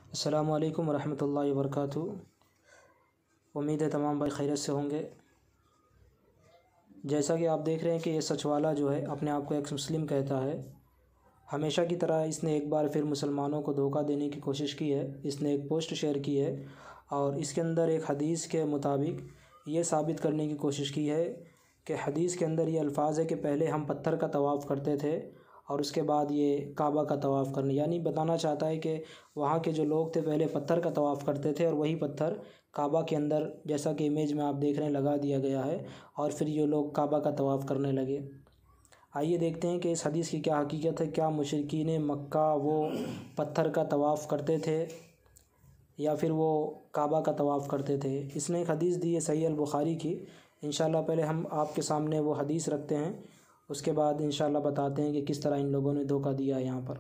السلام علیکم ورحمۃ اللہ وبرکاتہ۔ امید ہے تمام بھائی خیریت سے ہوں گے۔ جیسا کہ آپ دیکھ رہے ہیں کہ یہ سچ والا جو ہے اپنے آپ کو ایکس مسلم کہتا ہے۔ ہمیشہ کی طرح اس نے ایک بار پھر مسلمانوں کو دھوکہ دینے کی کوشش کی ہے۔ اس نے ایک پوسٹ شیئر کی ہے اور اس کے اندر ایک حدیث کے مطابق یہ ثابت کرنے کی کوشش کی ہے کہ حدیث کے اندر یہ الفاظ ہے کہ پہلے ہم پتھر کا طواف کرتے تھے اور اس کے بعد یہ کعبہ کا طواف کرنے، یعنی بتانا چاہتا ہے کہ وہاں کے جو لوگ تھے پہلے پتھر کا طواف کرتے تھے اور وہی پتھر کعبہ کے اندر، جیسا کہ امیج میں آپ دیکھ رہے ہیں، لگا دیا گیا ہے اور پھر یہ لوگ کعبہ کا طواف کرنے لگے۔ آئیے دیکھتے ہیں کہ اس حدیث کی کیا حقیقت ہے۔ کیا مشرکین مکہ وہ پتھر کا طواف کرتے تھے یا پھر وہ کعبہ کا طواف کرتے تھے؟ اس نے ایک حدیث دی ہے صحیح البخاری کی۔ انشاءاللہ پہلے ہم آپ کے سامنے وہ حدیث رکھتے ہیں، اس کے بعد انشاءاللہ بتاتے ہیں کہ کس طرح ان لوگوں نے دھوکہ دیا ہے یہاں پر۔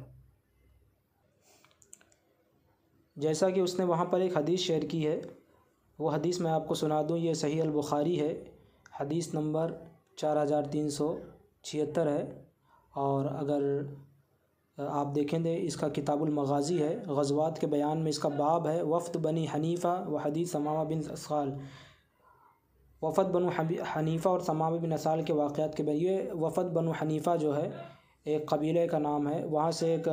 جیسا کہ اس نے وہاں پر ایک حدیث شیئر کی ہے، وہ حدیث میں آپ کو سنا دوں۔ یہ صحیح البخاری ہے، حدیث نمبر 4376 ہے، اور اگر آپ دیکھیں دے اس کا کتاب المغازی ہے، غزوات کے بیان میں اس کا باب ہے، وفد بنی حنیفہ و حدیث ثمامہ بن اسال۔ وفد بنو حنیفہ اور ثمامہ بن اسال کے واقعات کے بعد، یہ وفد بنو حنیفہ جو ہے ایک قبیلے کا نام ہے، وہاں سے ایک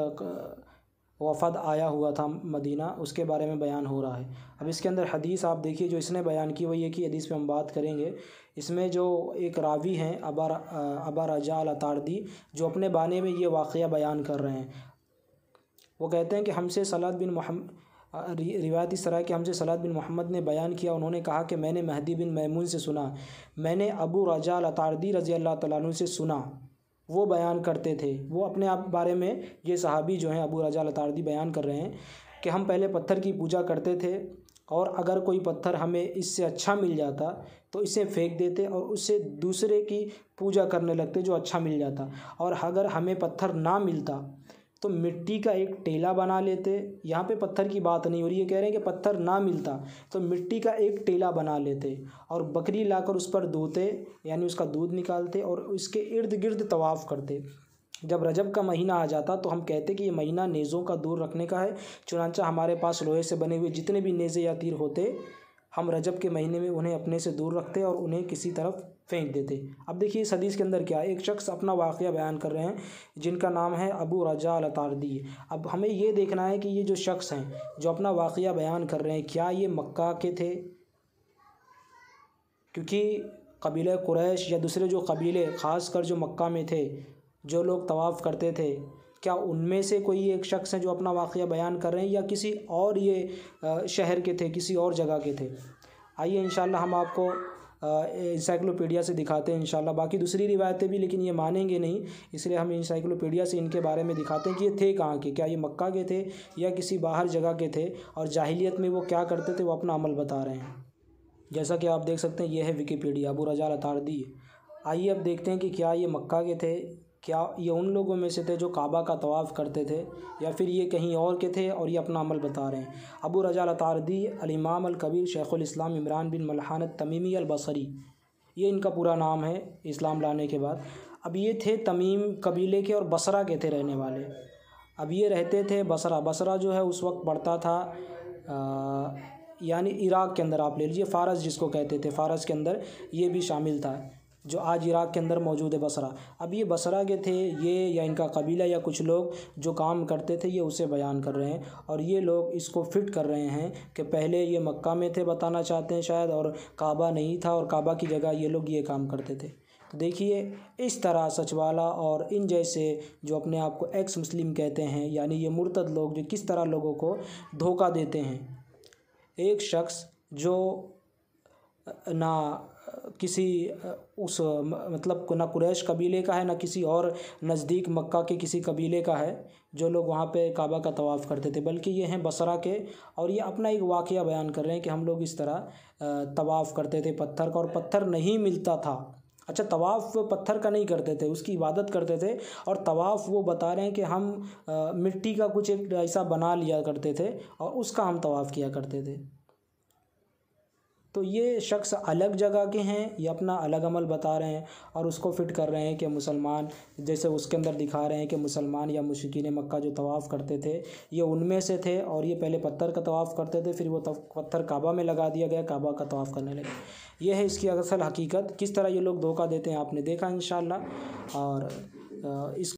وفد آیا ہوا تھا مدینہ، اس کے بارے میں بیان ہو رہا ہے۔ اب اس کے اندر حدیث آپ دیکھیے جو اس نے بیان کی، وہ یہ کہ حدیث پہ ہم بات کریں گے۔ اس میں جو ایک راوی ہیں ابا رجاء العطاردی، جو اپنے بانے میں یہ واقعہ بیان کر رہے ہیں، وہ کہتے ہیں کہ ہم سے صلات بن محمد، روایت اس طرح کہ ہم سے صلات بن محمد نے بیان کیا، انہوں نے کہا کہ میں نے مہدی بن میمون سے سنا، میں نے ابو رجاء العطاردی رضی اللہ تعالیٰ عنہ سے سنا، وہ بیان کرتے تھے، وہ اپنے آپ بارے میں، یہ صحابی جو ہیں ابو رجاء العطاردی بیان کر رہے ہیں کہ ہم پہلے پتھر کی پوجا کرتے تھے اور اگر کوئی پتھر ہمیں اس سے اچھا مل جاتا تو اسے پھینک دیتے اور اس سے دوسرے کی پوجا کرنے لگتے جو اچھا مل جاتا، اور اگر ہمیں پتھر نہ ملتا تو مٹی کا ایک ٹیلا بنا لیتے۔ یہاں پہ پتھر کی بات نہیں ہو رہی ہے، کہہ رہے ہیں کہ پتھر نہ ملتا تو مٹی کا ایک ٹیلا بنا لیتے اور بکری لا کر اس پر دھوتے، یعنی اس کا دودھ نکالتے اور اس کے ارد گرد طواف کرتے۔ جب رجب کا مہینہ آ جاتا تو ہم کہتے کہ یہ مہینہ نیزوں کا دور رکھنے کا ہے، چنانچہ ہمارے پاس لوہے سے بنے ہوئے جتنے بھی نیزے یا تیر ہوتے، ہم رجب کے مہینے میں انہیں اپنے سے دور رکھتے اور انہیں کسی طرف پھینک دیتے۔ اب دیکھیے اس حدیث کے اندر کیا ہے، ایک شخص اپنا واقعہ بیان کر رہے ہیں جن کا نام ہے ابو رجاء العطاردی۔ اب ہمیں یہ دیکھنا ہے کہ یہ جو شخص ہیں جو اپنا واقعہ بیان کر رہے ہیں، کیا یہ مکہ کے تھے؟ کیونکہ قبیلہ قریش یا دوسرے جو قبیلے خاص کر جو مکہ میں تھے، جو لوگ طواف کرتے تھے، کیا ان میں سے کوئی ایک شخص ہے جو اپنا واقعہ بیان کر رہے ہیں یا کسی اور یہ شہر کے تھے، کسی اور جگہ کے تھے؟ آئیے انشاءاللہ ہم آپ کو انسائکلوپیڈیا سے دکھاتے ہیں انشاءاللہ، باقی دوسری روایتیں بھی، لیکن یہ مانیں گے نہیں، اس لیے ہم انسائکلوپیڈیا سے ان کے بارے میں دکھاتے ہیں کہ یہ تھے کہاں کے، کیا یہ مکہ کے تھے یا کسی باہر جگہ کے تھے، اور جاہلیت میں وہ کیا کرتے تھے، وہ اپنا عمل بتا رہے ہیں۔ جیسا کہ آپ دیکھ سکتے ہیں یہ ہے ویکیپیڈیا، ابو رجاء العطاردی۔ آئیے اب دیکھتے ہیں کہ کیا یہ مکہ کے تھے، کیا یہ ان لوگوں میں سے تھے جو کعبہ کا طواف کرتے تھے، یا پھر یہ کہیں اور کے تھے اور یہ اپنا عمل بتا رہے ہیں۔ ابو رجاء العطاردی الامام الکبیر شیخ الاسلام عمران بن ملحان التمیمی البصری، یہ ان کا پورا نام ہے اسلام لانے کے بعد۔ اب یہ تھے تمیم قبیلے کے اور بصرہ کے تھے رہنے والے۔ اب یہ رہتے تھے بصرہ، بصرہ جو ہے اس وقت پڑتا تھا یعنی عراق کے اندر، آپ لے لیجیے فارس جس کو کہتے تھے، فارس کے اندر یہ بھی شامل تھا جو آج عراق کے اندر موجود ہے بصرہ۔ اب یہ بصرہ کے تھے یہ، یا ان کا قبیلہ یا کچھ لوگ جو کام کرتے تھے، یہ اسے بیان کر رہے ہیں اور یہ لوگ اس کو فٹ کر رہے ہیں کہ پہلے یہ مکہ میں تھے، بتانا چاہتے ہیں شاید، اور کعبہ نہیں تھا اور کعبہ کی جگہ یہ لوگ یہ کام کرتے تھے۔ تو دیکھیے اس طرح سچ والا اور ان جیسے جو اپنے آپ کو ایکس مسلم کہتے ہیں، یعنی یہ مرتد لوگ، جو کس طرح لوگوں کو دھوکہ دیتے ہیں۔ ایک شخص جو نہ کسی اس مطلب نہ قریش قبیلے کا ہے، نہ کسی اور نزدیک مکہ کے کسی قبیلے کا ہے جو لوگ وہاں پہ کعبہ کا طواف کرتے تھے، بلکہ یہ ہیں بصرہ کے، اور یہ اپنا ایک واقعہ بیان کر رہے ہیں کہ ہم لوگ اس طرح طواف کرتے تھے پتھر کا، اور پتھر نہیں ملتا تھا۔ اچھا، طواف وہ پتھر کا نہیں کرتے تھے، اس کی عبادت کرتے تھے، اور طواف وہ بتا رہے ہیں کہ ہم مٹی کا کچھ ایک ایسا بنا لیا کرتے تھے اور اس کا ہم طواف کیا کرتے تھے۔ تو یہ شخص الگ جگہ کے ہیں، یہ اپنا الگ عمل بتا رہے ہیں اور اس کو فٹ کر رہے ہیں کہ مسلمان، جیسے اس کے اندر دکھا رہے ہیں کہ مسلمان یا مشرکین مکہ جو طواف کرتے تھے یہ ان میں سے تھے، اور یہ پہلے پتھر کا طواف کرتے تھے، پھر وہ پتھر کعبہ میں لگا دیا گیا، کعبہ کا طواف کرنے لگے۔ یہ ہے اس کی اصل حقیقت، کس طرح یہ لوگ دھوکہ دیتے ہیں آپ نے دیکھا انشاءاللہ۔ اور اس